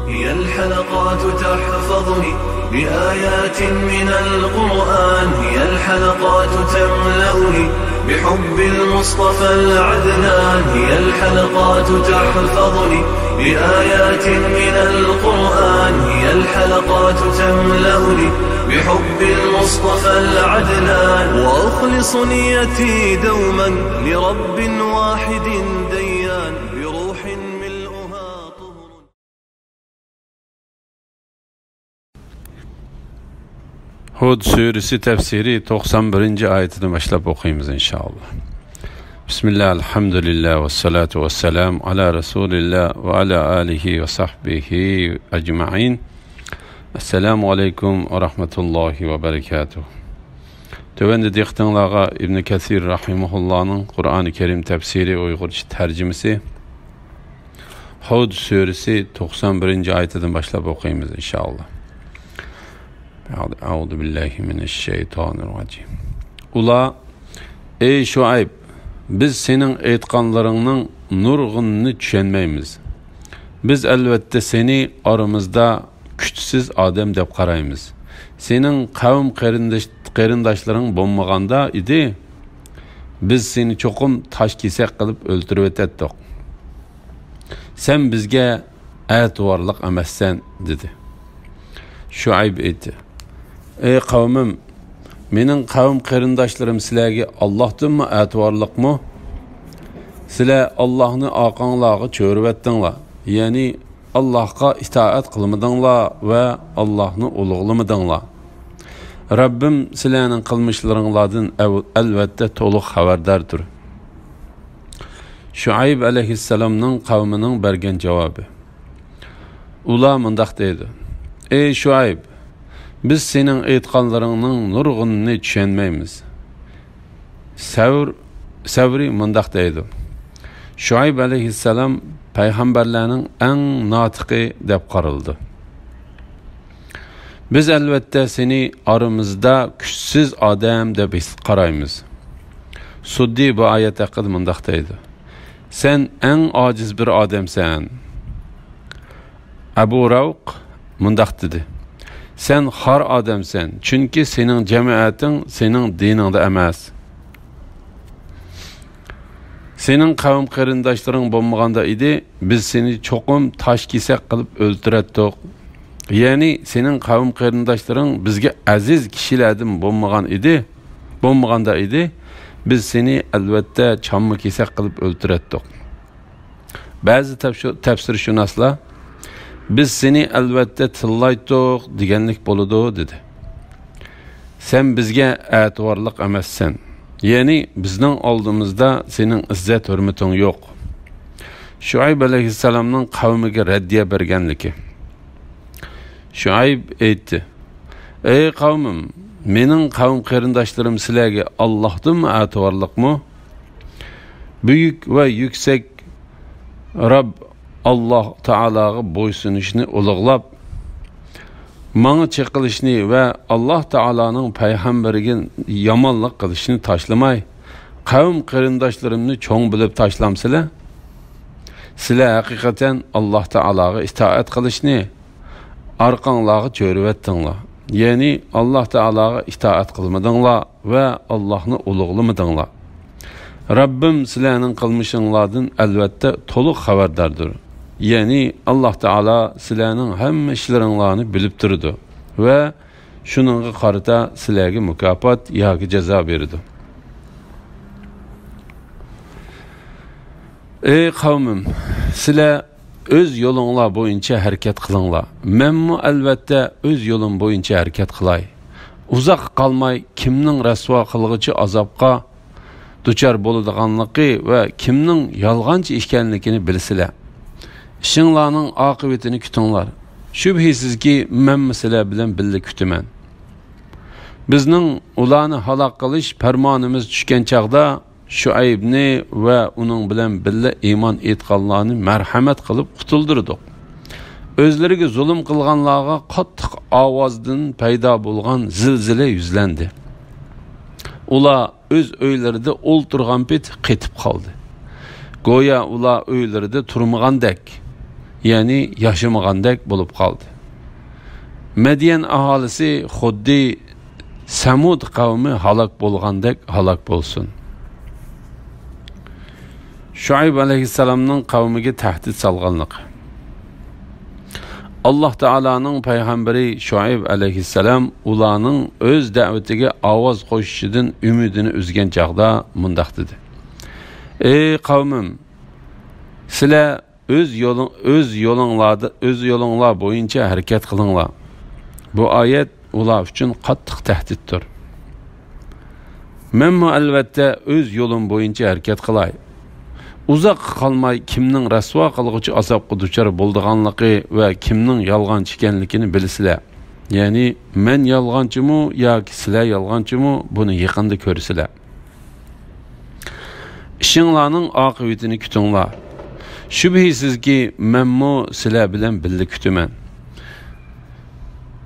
هي الحلقات تحفظني بآيات من القرآن، هي الحلقات تملأني بحب المصطفى العدنان، هي الحلقات تحفظني بآيات من القرآن، هي الحلقات تملأني بحب المصطفى العدنان، وأخلص نيتي دوما لرب واحد ديان بروح ملؤها طهر. Hud suresi tefsiri 91. ayetini başlayıp okuyayım inşallah. Bismillah, elhamdülillah ve salatu ve selam ala Resulillah ve ala alihi ve sahbihi ecma'in. Esselamu aleyküm ve rahmetullahi ve berekatuhu. Tövende diktanlağa İbn Kesir rahimahullah'ın Kur'an-ı Kerim tefsiri Uygurca tercümesi Hud suresi 91. ayetinden başlayıp okuyayım inşallah. Euzu billahi mineşşeytanirracim. Ula ey Şuayb, biz senin aytqanlarının nurğununu düşenmeymiz. Biz elbette seni aramızda küçsüz adam dep qaraymiz. Senin kavm qarindaşların bolmaganda idi. Biz seni çokum taş kesek qılıp öldürüp etdik. Sen bizge aytvarlık emessen dedi. Şuayb aytdi: ey kavmim, menin kavm qarindaşlarım sizlarga Allah'tanmı aytvarlıkmı? Sizlar Allah'ını aqanlağı çörüp etdinglar. Yani Allah'a itaat qılmadinglar ve Allah'ını ulug'lamadinglar. Rabbim sizlarning qilmishlaringlardan elbette to'liq xabardardir. Şuayb alayhissalomning qavmining bergan javobi. Ular mundaq deydi: ey Şuayb, biz senin aytqanlarının nurğununu düşenmeymiz. Savri mundaq deydi: Şuayb alayhissalom peygamberlerinin en natiqi dep qarıldı. Biz elbette seni aramızda küçsüz adam dep qaraymiz. Suddi bu ayet haqqında mundaq deydi: sen en aciz bir adamsan. Abu Ravq mundaq dedi: sen har adamsan, çünkü senin cemaatın senin dininde emas. Senin kavm qarindaşların bolmaganda idi, biz seni çokum taş kesek qılıp öldüretdik. Yani senin kavm qarindaşların bizge aziz kişilerden bolmaganda idi, biz seni elbette çamma kesek qılıp öldüretdik. Bazı tefsirşünaslar biz seni elbette tıllaytdik degenlik boludu dedi. Sen bizge aytvarlık emessen. Yani bizden aldığımızda senin izzet hürmetin yok. Şuayb aleyhisselamның kavmiga reddiye bergenliki. Şuayb aytdi: ey kavmim, menin kavm qarindaşlarım sizlarga Allah'tanmı aytvarlıkmı? Büyük ve yüksek Rab Allah Teala'ga boysunuşni ulug'lab, mana çekilişini ve Allah Teala'nın peygamberiga yamanlık kılışını taşlamay, kavm qarindaşlarımni çoğun bilip taşlamsizlar. Sizlar hakikaten Allah Teala'ga itaat kılışını arqanlağı çörüp etdinglar. Yani Allah Teala'ga itaat kılmadinglar ve Allah'ını ulug'lamadinglar. Rabbim sizlarning qilmishinglardan elbette to'liq xabardardir. Yani Allah Teala sizlarning hamma ishlaringlarni bilib turdi ve shuningga qarata sizlarga mukofot yoki jazo berdi. Ey kavmim, sizlar öz yolunglar boyunca hareket qilinglar. Menmi elbette öz yolum boyunca hareket qilay. Uzoq qalmay kimning rasvo qilg'ichi azobga duchor bo'ladiganligi va kimning yolg'onchi ekanligini bilsizlar. İşinlarning oqibatini kutinglar. Shubhisizki men sizlar bilan birga kutaman. Bizning ularni halok qilish farmonimiz tushgan chaqda Şuaybni ve uning bilan birga iymon etganlarni marhamat qilib qutuldirdik. Özleriga zulm qilganlarga qattiq ovozdan paydo bo'lgan zilzila yuzlandi. Ular öz öylərində o'ltirgan pet qetib qoldi. Goya ular öylərində turmagandek. ya'ni yaşamagandek bolup qaldı. Medyen ahalisi xuddi Samud qavmi halak bolgandek halak bolsun. Şuayb alayhissalamning qavmiga tahdid salganligi. Allah Taala'nın paygamberi Şuayb alayhissalam ularning öz da'vatiga ovoz qo'shishidan umidini uzgan chaqda mundaq dedi. Ey qavmim, sizlar öz yo'linglar bo'yicha harakat qilinglar. Bu oyat ular uchun qattiq tahdiddir. Men albatta öz yo'lim bo'yicha harakat qilay. Uzoq qolmay kimning rasvo qilg'uchi azobga duchor bo'lganligi va kimning yolg'onchi ekanligini bilsizlar. Ya'ni men yolg'onchimi yoki sizlar yolg'onchimi, buni yaqinda ko'rsizlar. İşinglarning oqibatini kutinglar. Shubhisizki menmo sizlar bilan birga kutaman.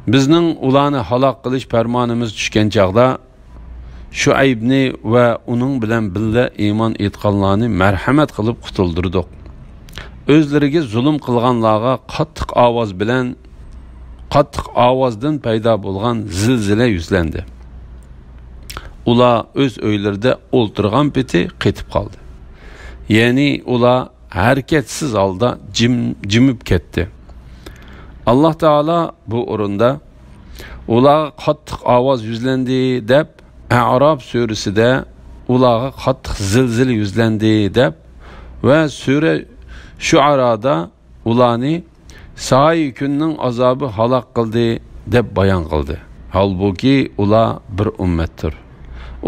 Bizning ularni halok qilish farmonimiz tushgan chaqda Şuaybni va uning bilan birga iymon etganlarni marhamat qilib qutuldirdik. O'zlariga zulm qilganlarga qattiq ovozdan paydo bo'lgan zilzila yuzlandi. Ular o'z uylarida o'ltirgan peti qetib qoldi. Ya'ni ular harakatsiz holda jimib ketdi. Allah Taala bu o'rinda ularga qattiq ovoz yuzlandi deb A'rob surasida ularga qattiq zilzila yuzlandi deb va sura Shu'arada ularni sa'i kunning azobi halok qildi deb bayon qildi. Halbuki ular bir ummatdir.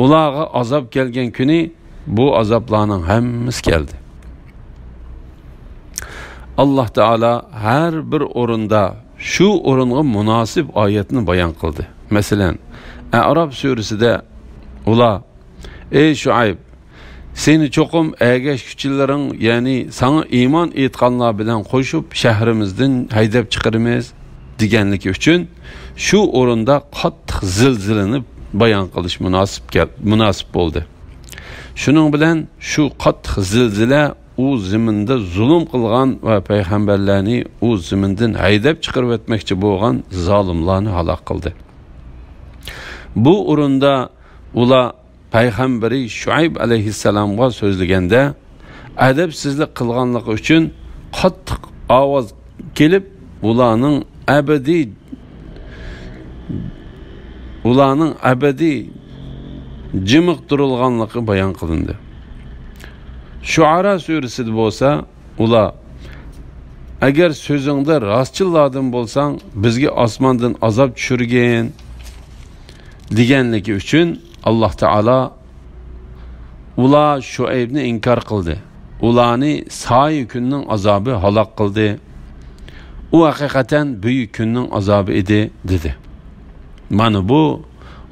Ularga azob kelgan kuni bu azoblarning hammasi keldi. Allah Taala her bir o'rinda shu o'ringa munosib oyatni bayon qildi. Masalan, A'rob surasida ular: "Ey Şuayb, seni çoqum ägeş küçülerin, ya'ni sana iymon etganlar bilan qo'shib shahrimizdan haydab chiqaramiz" deganligi uchun shu o'rinda qattiq zilzilani bayon qilish munosib bo'ldi. Shuning bilan shu qattiq zilzila u zaminda zulm qilgan va payg'ambarlarni u zamindan haydab chiqarib o'tmoqchi bo'lgan zolimlarni halok qildi. Bu o'rinda ular payg'ambari Şuayb alayhissalomga so'zlaganda adabsizlik qilganligi uchun qattiq ovoz kelib ularning abadiy jimiq turilganligi bayon qilindi. Shuara surasida bo'lsa ular: "Agar so'zingda rostchilardan bo'lsang, bizga osmondan azob tushirgin" deganligi uchun Allah Taala ular Şuaybni inkor qildi. Ularni sa'i kunning azobi halok qildi. U haqiqatan buyuk kunning azobi edi dedi. Mana bu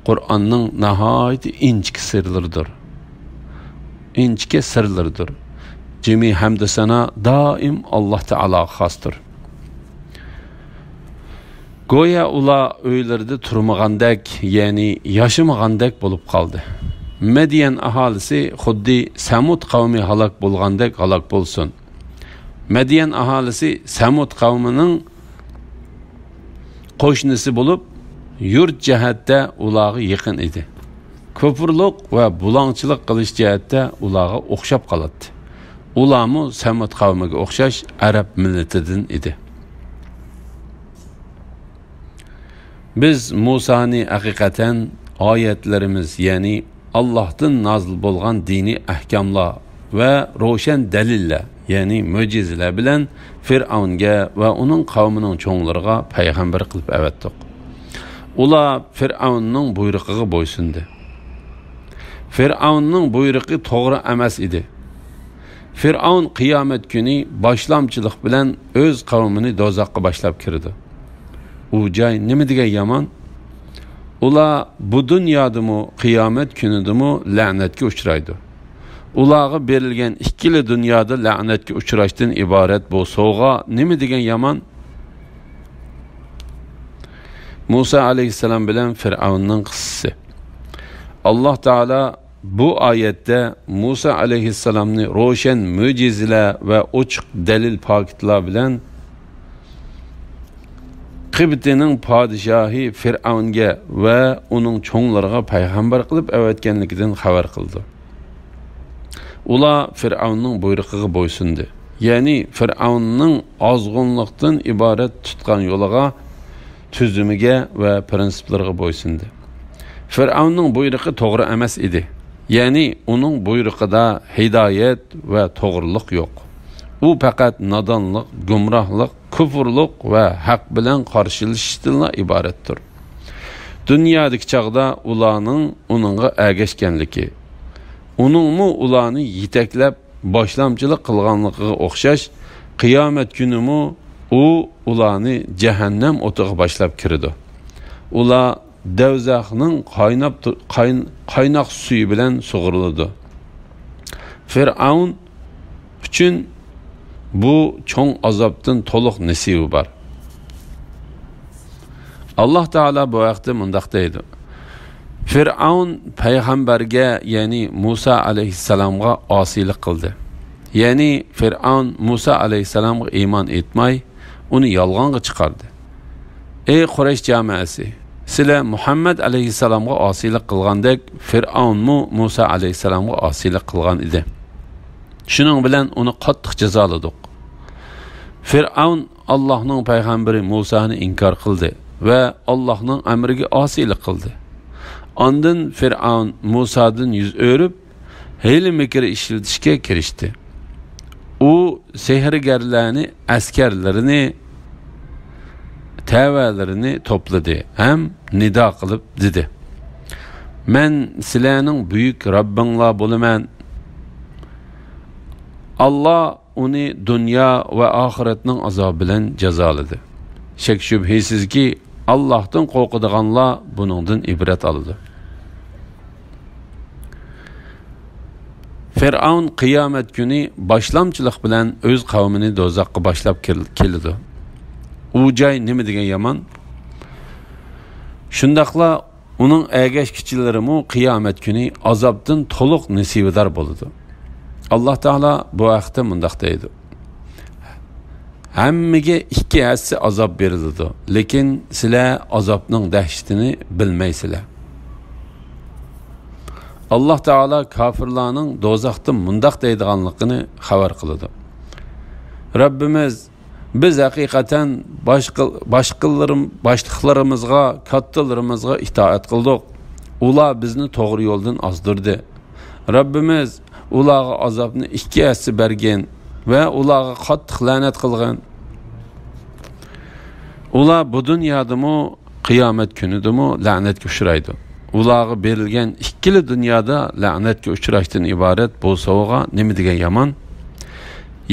Qur'onning nihoyat inchki sirlaridir. Inchki sirlardir. Jami hamd sana doim Allah Taala xosdir. Goya ular uylarida turmagandek, ya'ni yaşamagandek bo'lib qoldi. Medyen aholisi xuddi Samud qavmi halok bo'lgandek halok bo'lsin. Medyen aholisi Samud qavmining qo'shnisi bo'lib, yurt jihatda ularga yaqin edi. Ko'pirlik va bulongchilik qilish jihatda ularga o'xshab qoladi. Ularmi Samud qavmiga o'xshash arab millatidan edi. Biz Musa'ni haqiqatan oyatlarimiz, ya'ni Allah'tan nazil bo'lgan dini ahkamlar va ro'shan dalillar, ya'ni mo'jizalar bilan Fir'avnga va uning qavmining cho'nglariga payg'ambar qilib avatdik. Ular Fir'avnning buyrug'iga bo'ysundi. Fir'avnning buyrug'i to'g'ri emas edi. Fir'avn qiyomat kuni boshlamchilik bilan o'z qavmini dozoqqa boshlab kirdi. U joy nima degan yomon? Ular bu dunyodami, qiyomat kunidami la'natga uchraydi. Ularga berilgan ikkili dunyoda la'natga uchrashdan iborat bu sovg'a nima degan yomon? Musa alayhissalom bilan Fir'avnning qissasi. Allah Taala bu oyatda Musa alayhissalomni ro'shan mo'jizalar va ochiq dalil pokitlar bilan Qibtining podshohi Fir'avnga va uning cho'nglariga payg'ambar qilib avatganligidan xabar qildi. Ular Fir'avnning buyrug'iga bo'ysundi. Ya'ni Fir'avnning ozg'unlikdan iborat tutgan yo'liga, tuzumiga va prinsiplariga bo'ysundi. Fir'avnning buyrug'i to'g'ri emas edi. Ya'ni uning buyrug'ida hidoyat va to'g'rilik yo'q. U faqat nodonlik, gumrohlik, kufrlik va haq bilan qarshilashishdan iboratdir. Dunyodagi chaqda ularning uningga ergashganligi, uningmi ularni yetaklab boshlamchilik qilganligiga o'xshash, qiyomat kunimi u ularni jahannam o'tiga boshlab kirdi. Ular davzaxning qaynoq suvi bilan sug'urildi. Fir'avn uchun bu cho'ng azobdan to'liq nasibi bor. Alloh taolo bu vaqtda mundaq deydi: Fir'avn payg'ambarga, ya'ni Musa alayhissalomga osiylik qildi. Ya'ni Fir'avn Musa alayhissalomga iymon etmay, uni yolg'onga chiqardi. Ey Quraysh jamoasi, sizlar Muhammad alayhissalomga osiylik qilgandek, Fir'avnmi Musa alayhissalomga osiylik qilgan edi. Shuning bilan uni qattiq jazoladik. Fir'avn Allohning payg'ambari Musani inkor qildi va Allohning amriga osiylik qildi. Ondan Fir'avn Musadan yuz o'rib, hiyla mikr ishlatishga kirishdi. U sehrgarlarni, askarlarini, tavalarini to'pladi ham nido qilib dedi: Men sizlarning buyuk Robbinglar bo'laman. Allah uni dunyo va oxiratning azobi bilan jazoladi. Shak shubhisizki Allohdan qo'rqadiganlar buningdan ibrat oladi. Fir'avn qiyomat kuni boshlamchilik bilan o'z qavmini do'zaxga boshlab keldi. U joy nima degan yomon? Shundaqla uning ergashkichilarimi qiyomat kuni azobdan to'liq nasibador bo'ladi. Alloh taolo bu vaqtda mundaq deydi: Hammaga ikki hassi azob beriladi, lekin sizlar azobning dahshatini bilmaysizlar. Alloh taolo kofirlarning do'zaxda mundaq deydiganligini xabar qiladi. Rabbimiz, biz haqiqatan boshliqlarimizga, kattalarimizga itoat qildik. Ular bizni to'g'ri yo'ldan ozdirdi. Rabbimiz ularga azobni ikki hassi bergan va ularga qattiq la'nat qilgan. Ular bu dunyodami, qiyomat kunidami la'natga uchraydi. Ularga berilgan ikkili dunyoda la'natga uchrashdan iborat bu sovg'a nima degan yomon?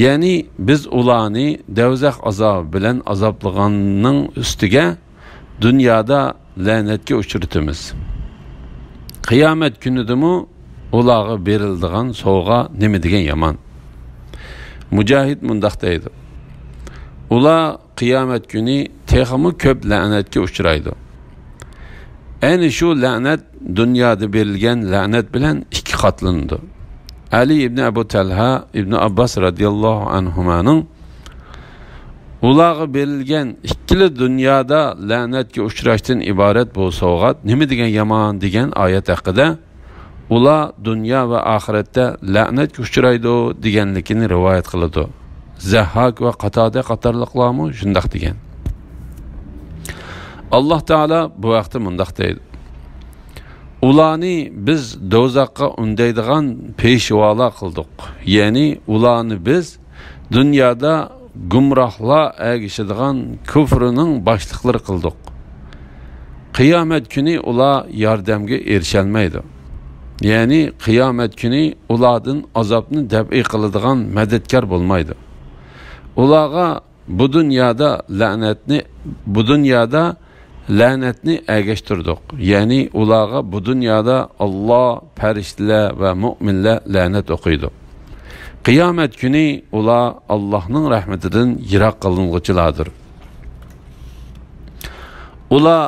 Ya'ni biz ularni davzax azobi bilan azoblaganning ustiga dunyoda la'natga uchratamiz. Qiyomat kunidami ularga berildigan sovg'a nima degan yomon? Mujohid mundaq deydi: Ular qiyomat kuni texmi ko'p la'natga uchraydi. Ayni shu la'nat dunyoda berilgan la'nat bilan ikki qatlandi. Ali ibn Abu Talha ibn Abbas radhiyallohu anhumaning ularga berilgan ikkili dunyoda la'natga uchrashdan iborat bu sovg'at nima degan yomon degan oyat haqida ular dunyo va oxiratda la'natga uchraydi deganligini rivoyat qiladi. Zahhak va Qatoda qatorliqlarmi shundaq degan. Alloh taolo bu vaqtda mundaq deydi: Ularni biz do'zaxga undaydigan peshvolar qildik. Ya'ni ularni biz dunyoda gumrohlar ergishadigan kufrining boshliqlari qildik. Qiyomat kuni ular yordamga erisholmaydi. Ya'ni qiyomat kuni ulardan azobni dab'i qiladigan madadkor bo'lmaydi. Ularga bu dunyoda la'natni ergashtirdik. Ya'ni ularga bu dunyoda Alloh, farishtalar va mu'minlar la'nat o'qiydi. Qiyomat kuni ular Allohning rahmatidan yiroq qilinguchilardir. Ular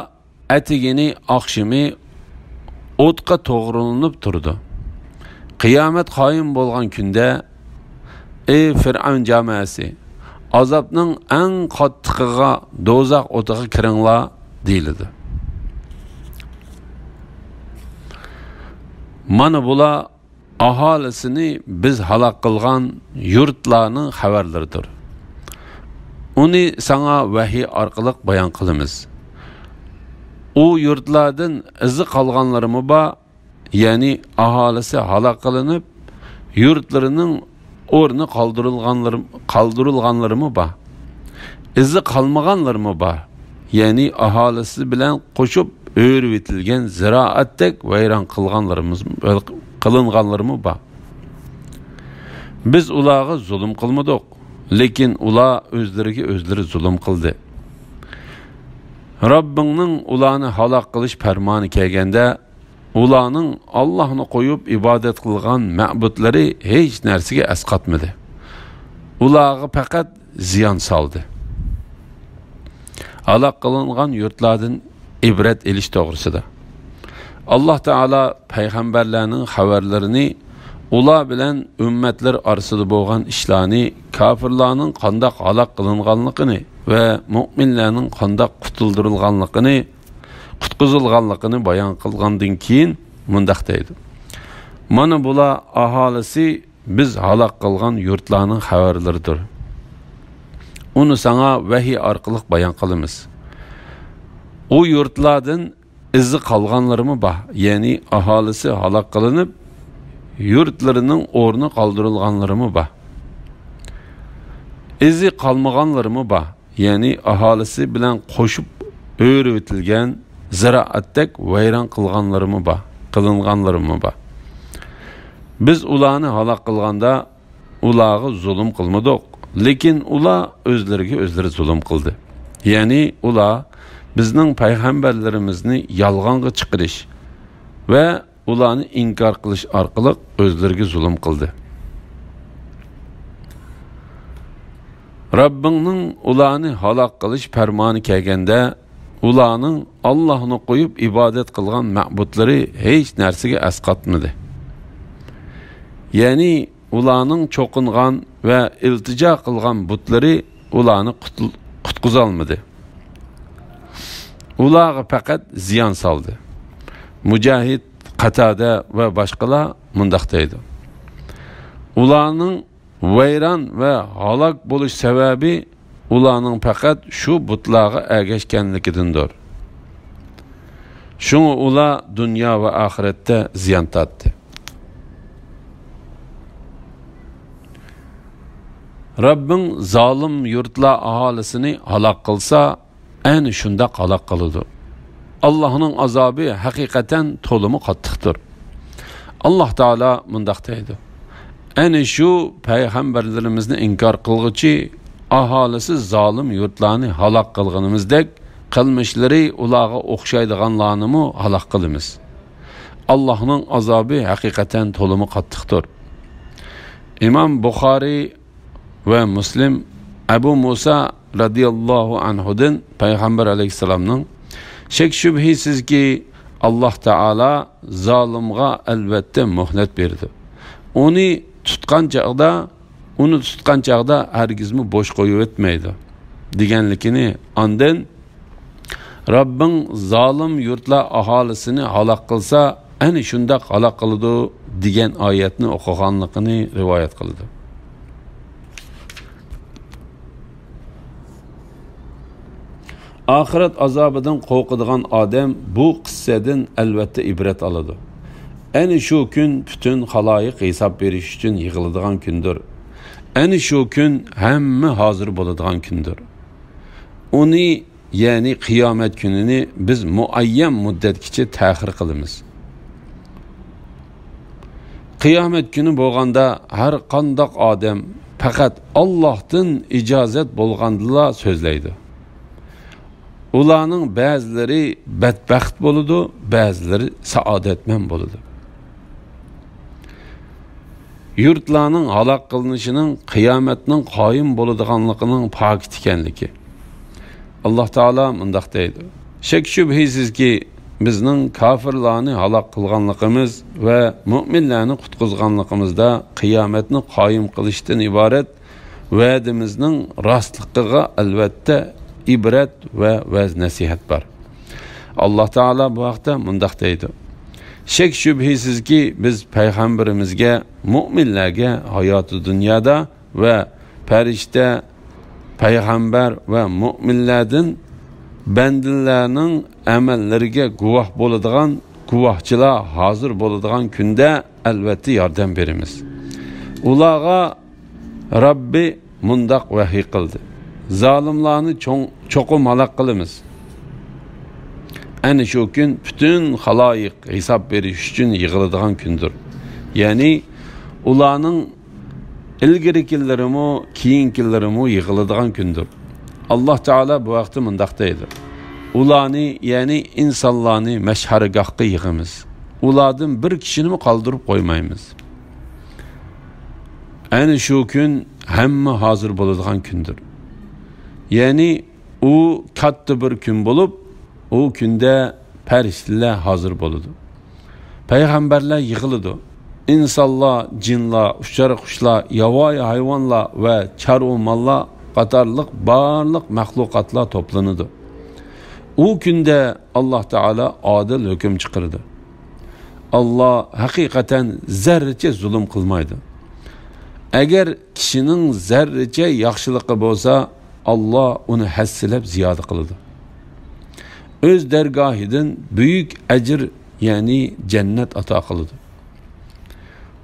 atigini oqshimi o'tqa to'g'rilanib turdi. Qiyomat qoyim bo'lgan kunda: Ey Fir'avn jamoasi, azobning eng qattiqiga do'zax o'tiga kiringlar deyiladi. Mana bular aholisini biz halok qilgan yurtlarning xabarlaridir. Uni sana vahiy orqali bayon qilamiz. U yurtlardan izi qolganlarimi bor, ya'ni aholisi halok qilinib, yurtlarining o'rni qoldirilganlarimi bor. Izi qolmaganlarimi bor, ya'ni aholisi bilan qo'shib o'rib etilgan ziroatdek vayron qilinganlarimi bor. Biz ularga zulm qilmadik, lekin ular o'zlariga o'zlari zulm qildi. Rabbingning ularni halok qilish farmoni kelganda, ularning Allohni qo'yib ibodat qilgan ma'budlari hech narsaga asqatmadi. Ularga faqat ziyon soldi. Halok qilingan yurtlardan ibrat elish to'g'risida Alloh taolo payg'ambarlarning xabarlarini, ular bilan ummatlar orasida bo'lgan ishlarni, kofirlarning qanday halok qilinganligini va mu'minlarning qanday qutqizilganligini bayon qilgandan keyin mundaq deydi. Mana bular aholisi biz halok qilgan yurtlarning xabarlaridir. Uni sana vahiy orqali bayon qilamiz. O yurtlardan izi qolganlarimi bor, ya'ni aholisi halok qilinib, yurtlarining o'rni qoldirilganlarimi bor. Izi qolmaganlarimi bor, ya'ni aholisi bilan qo'shib o'rib etilgan ziroatdek vayron qilinganlarimi bor. Biz ularni halok qilganda ularga zulm qilmadik, lekin ular o'zlariga o'zlari zulm qildi. Ya'ni ular bizning payg'ambarlarimizni yolg'onga chiqarish va ularni inkor qilish orqali o'zlariga zulm qildi. Rabbingning ularni halok qilish farmoni kelganda, ularning Allohni qo'yib ibodat qilgan ma'budlari hech narsaga asqatmadi. Ya'ni ularning cho'qingan va iltijo qilgan butlari ularni qutqiza olmadi. Ularga faqat ziyon soldi. Mujahid, Qatada va boshqalar mundaq deydi. Ularning vayron va halok bo'lish sababi ularning faqat shu butlarga ergashganligidandir. Shunga ular dunyo va oxiratda ziyon tortdi. Rabbing zolim yurtlar aholisini halok qilsa, ayni shunda halok qiladi. Allohning azobi haqiqatan to'limi qattiqdir. Alloh taolo mundaq deydi. Ayni shu payg'ambarlarimizni inkor qilguvchi aholisi zolim yurtlarni halok qilganimizdek, qilmishlari ularga o'xshaydiganlarni halok qilamiz. Allohning azobi haqiqatan to'limi qattiqdir. Imom Buxoriy ve Müslim Abu Musa radıyallahu anhu'dan Peygamber aleyhisselamның şek şübhisiz ki Allah Teala zalimga elbette muhlet berdi. Onu tutkan çağda hergizmi boş koyup etmeydi. Degenlikini andan Rabbin zalim yurtlar ahalisini halak kılsa eni şundak halak kılıdı degen ayetini okuganlıkını rivayet kıldı. Ahiret azabından korkuduğun adam bu kıssadan elbette ibret aladı. Eni şu gün bütün halayık hesap veriş için yığıldığın gündür. Eni şu gün hemme hazır bulduğun gündür. Onu yani kıyamet gününü biz muayyen müddetkiçe tehir kılımız. Kıyamet günü bolganda her kandak adam fakat Allah'tan icazet bolgandıla sözleydi. Ularning ba'zilari badbaxt bo'ladi, ba'zilari saodatman bo'ladi. Yurtlarning halok qilinishining qiyomatning qoyim bo'ladiganligining pokit ekanligi. Alloh taolo mundaq deydi. Shak shubhisizki bizning kofirlarni halok qilganligimiz va mu'minlarni qutqizganligimizda qiyomatni qoyim qilishdan iborat va'dimizning rostligiga albatta ibrat va vaz nasihat bor. Alloh taolo bu haqda mundaq deydi: shek shubhisizki biz payg'ambarimizga, mu'minlarga hayoti dunyoda va farishta, payg'ambar va mu'minlardan bandillarning amallariga guvoh bo'ladigan guvohchilar hozir bo'ladigan kunda albatta yordam beramiz. Ularga Rabbi mundaq vahiy qildi: zolimlarni cho'qim halok qilamiz. Ana shu kun bütün xaloyiq hisob berish uchun yig'iladigan kundir. Ya'ni ularning ilgirikillarimi, keyingilarimi yig'iladigan kundir. Alloh taolo bu vaqtda mundaq deydi: ularni, ya'ni insonlarni mashhargohga yig'amiz. Ulardan bir kishini qoldirib qo'ymaymiz. Ana shu kun hamma hozir bo'ladigan kundir. Ya'ni u katta bir kun bo'lib, o kunda farishtalar hozir bo'ladi. Payg'ambarlar yig'iladi. İnsanlar, jinlar, uçar qushlar, yovvoyi hayvonlar va chorva-mollar qatorliq barliq mahluqotlar to'planadi. O kunda Alloh taolo adil hukm chiqaradi. Alloh haqiqatan zarracha zulm qilmaydi. Agar kishining zarracha yaxshiligi bo'lsa, Alloh uni hassilab ziyoda qiladi. Öz dergahidan büyük ecir, yani cennet ata kılıdı.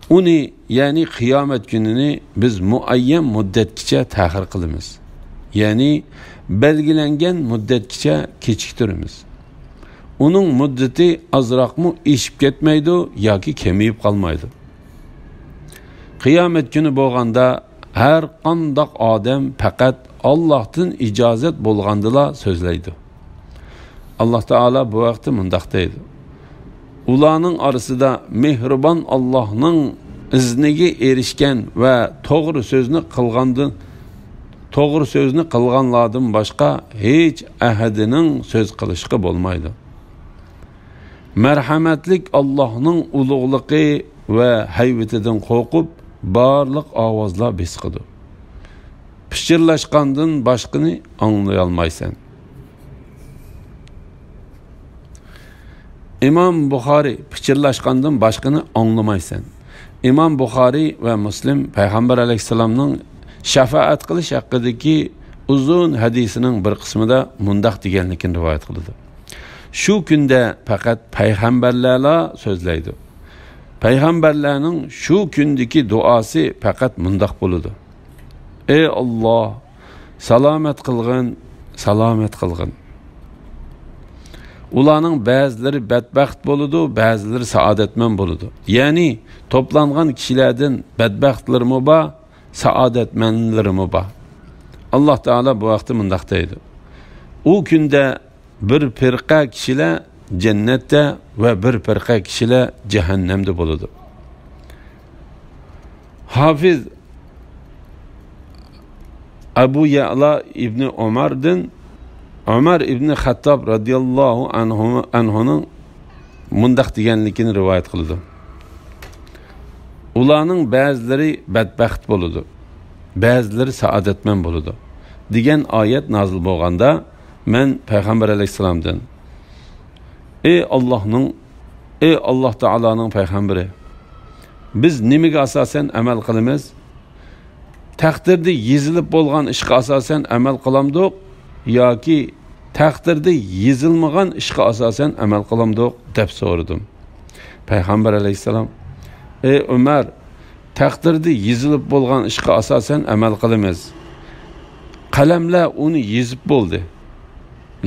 Uni, yani kıyamet gününü biz muayyen müddetkiçe tahir kılımız. Yani belgilengen müddetkiçe keçiktirimiz. Onun müddeti azrak mı işip ketmeydi, ya ki kemiyip kalmaydı. Kıyamet günü boğanda her kandak adem fakat Allah'tan icazet bolgandıla sözleydi. Allah Teala bu vaqtda mundaq deydi: ularning orasida mehribon Allohning izniga erishgan va to'g'ri so'zni qilganlardan boshqa hech ahadining so'z qilishga bo'lmaydi. Marhamatlik Allohning ulug'ligi va hayvatidan qo'rqib barliq ovozlar besqidi. Pichirlashgandan boshqani anglay olmaysan. İmam Buxoriy pichirlashgandan boshqani anglamaysan. İmam Buxoriy va Muslim Payg'ambar alayhisalomning shafaat qilish haqidagi uzun hadisining bir qismida mundaq deganligini rivoyat qildi: shu kunda faqat payg'ambarlar so'zlaydi. Payg'ambarlarning shu kundagi duosi faqat mundaq bo'ladi: ey Alloh, salomat qilgin, salomat qilgin. Ularning ba'zilari badbaxt bo'ladi, ba'zilari saodatmand bo'ladi. Ya'ni toplangan kishilardan badbaxtlarmi bor, saodatmandlarmi bor. Alloh taolo bu vaqtda mundaq deydi: u kunda bir firqa kishilar jannatda va bir firqa kishilar jahannamda bo'ladi. Hafiz Abu Ya'la ibn Umar'dan Ömer ibn Xattab radiyallahu anhu'nun mundaq deganligini rivoyat qildi: ularning ba'zilari badbaxt bo'ladi, ba'zilari saodatmand bo'ladi degan oyat nozil bo'lganda men payg'ambar alayhisalomdan: ey Alloh taoloning payg'ambari, biz nimaga asosan amal qilamiz? Taqdirda yezilib bo'lgan ishga asosan amal qilamdik yoki taqdirda yezilmagan ishga asosan amal qilamdik deb so'radim. Payg'ambar alayhisalom: ey Umar, taqdirda yezilib bo'lgan ishga asosan amal qilamiz. Qalamlar uni yezib bo'ldi.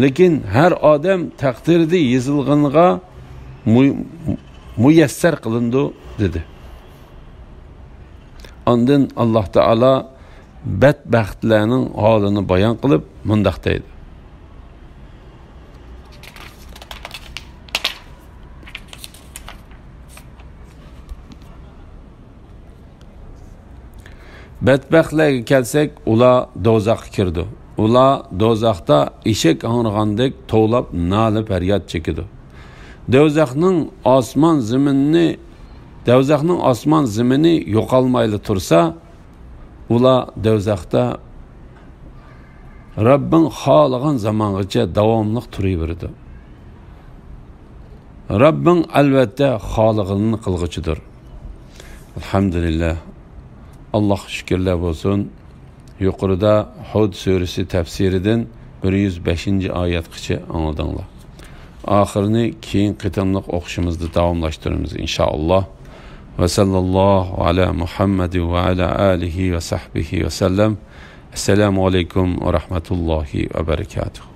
Lekin har odam taqdirda yezilganiga muyassar qilindi dedi. Ondan Alloh taolo badbaxtlarning holini bayon qilib mundaq deydi: Bedbaxtlarga kelsak, ular do'zaxga kirdi. Ular do'zaxda eshak ang'ragandek to'lab nolib faryod chekidi. Do'zaxning osmon zimini yo'qolmayli tursa, ular do'zaxda Rabbing xohlagan zamongacha davomli turaveradi. Rabbing albatta xohlaganini qilguchidir. Alhamdulillah. Alloh shukrlar bo'lsin. Yuqorida Hud surasi tafsiridan 105-oyatgacha angladinglar. Oxirini keyin qitimliq o'qishimizda davomlashtiramiz inshaalloh. Va sallallohu ala Muhammad va ala alihi va sahbihi va sallam. Assalomu alaykum va rahmatullohi va barakatuh.